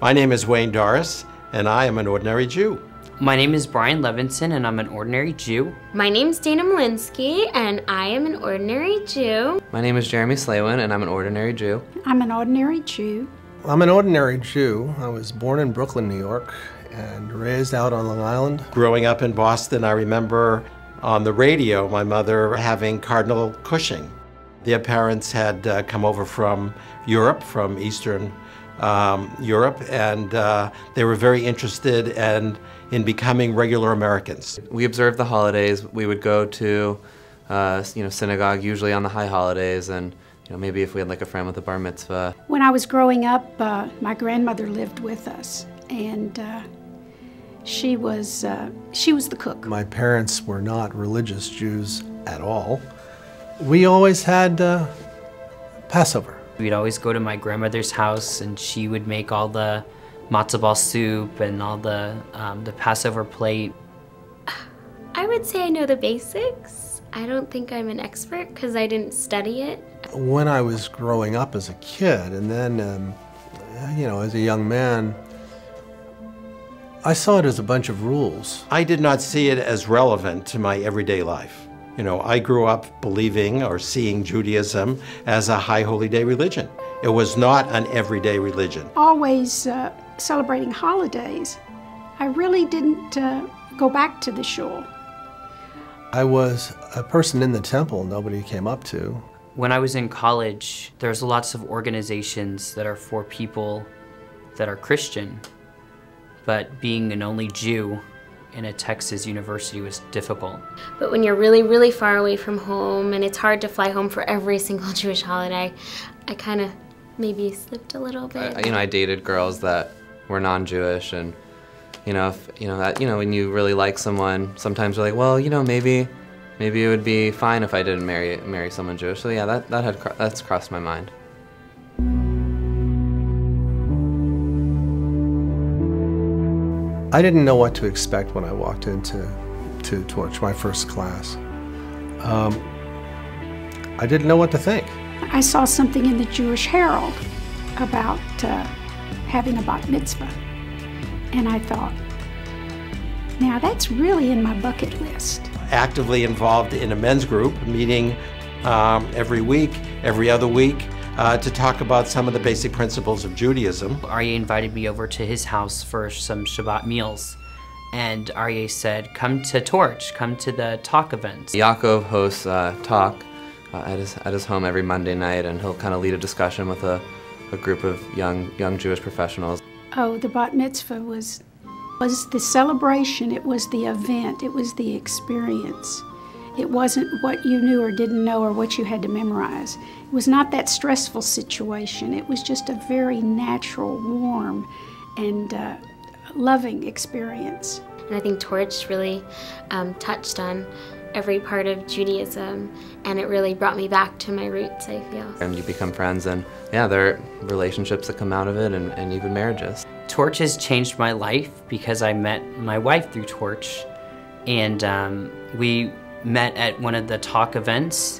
My name is Wayne Doris, and I am an ordinary Jew. My name is Brian Levinson, and I'm an ordinary Jew. My name's Dana Malinsky, and I am an ordinary Jew. My name is Jeremy Slaywin, and I'm an ordinary Jew. I'm an ordinary Jew. I'm an ordinary Jew. I was born in Brooklyn, New York, and raised out on Long Island. Growing up in Boston, I remember on the radio my mother having Cardinal Cushing. Their parents had come over from Europe, from Eastern Europe, and they were very interested in becoming regular Americans. We observed the holidays. We would go to synagogue usually on the high holidays, and maybe if we had like a friend with a bar mitzvah. When I was growing up, my grandmother lived with us, and she was the cook. My parents were not religious Jews at all. We always had Passover. We'd always go to my grandmother's house, and she would make all the matzo ball soup and all the Passover plate. I would say I know the basics. I don't think I'm an expert because I didn't study it. When I was growing up as a kid, and then, as a young man, I saw it as a bunch of rules. I did not see it as relevant to my everyday life. I grew up believing or seeing Judaism as a high holy day religion. It was not an everyday religion. Always celebrating holidays. I really didn't go back to the shul. I was a person in the temple nobody came up to. When I was in college, there's lots of organizations that are for people that are Christian, but being an only Jew in a Texas university was difficult. But when you're really, really far away from home and it's hard to fly home for every single Jewish holiday, I kind of maybe slipped a little bit. I dated girls that were non-Jewish, and when you really like someone, sometimes you're like, well, maybe it would be fine if I didn't marry someone Jewish. So yeah, that's crossed my mind. I didn't know what to expect when I walked into TORCH, my first class. I didn't know what to think. I saw something in the Jewish Herald about having a bat mitzvah, and I thought, now that's really in my bucket list. Actively involved in a men's group, meeting every week, every other week, to talk about some of the basic principles of Judaism. Aryeh invited me over to his house for some Shabbat meals, and Aryeh said, come to TORCH, come to the talk events. Yaakov hosts talk at his home every Monday night, and he'll kind of lead a discussion with a group of young Jewish professionals. Oh, the bat mitzvah was the celebration, it was the event, it was the experience. It wasn't what you knew or didn't know or what you had to memorize. It was not that stressful situation. It was just a very natural, warm, and loving experience. And I think TORCH really touched on every part of Judaism, and it really brought me back to my roots, I feel. And you become friends, and yeah, there are relationships that come out of it, and even marriages. TORCH has changed my life because I met my wife through TORCH, and we met at one of the talk events,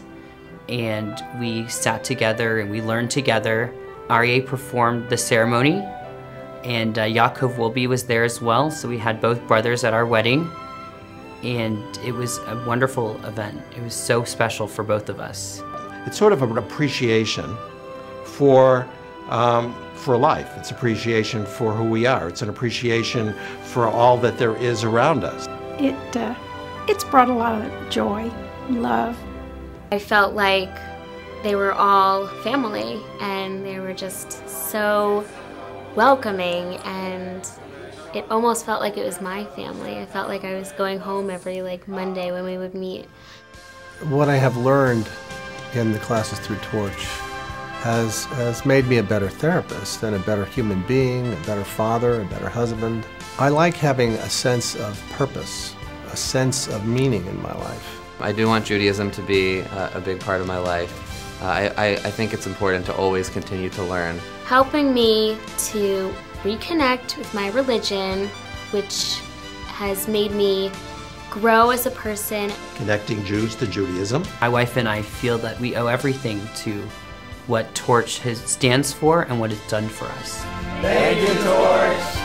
and we sat together and we learned together. Aryeh performed the ceremony, and Yaakov Wolbe was there as well, so we had both brothers at our wedding, and it was a wonderful event. It was so special for both of us. It's sort of an appreciation for life. It's appreciation for who we are. It's an appreciation for all that there is around us. It's brought a lot of joy, love. I felt like they were all family, and they were just so welcoming, and it almost felt like it was my family. I felt like I was going home every Monday when we would meet. What I have learned in the classes through TORCH has made me a better therapist and a better human being, a better father, a better husband. I like having a sense of purpose, a sense of meaning in my life. I do want Judaism to be a big part of my life. I think it's important to always continue to learn. Helping me to reconnect with my religion, which has made me grow as a person. Connecting Jews to Judaism. My wife and I feel that we owe everything to what TORCH stands for and what it's done for us. Thank you, Torch.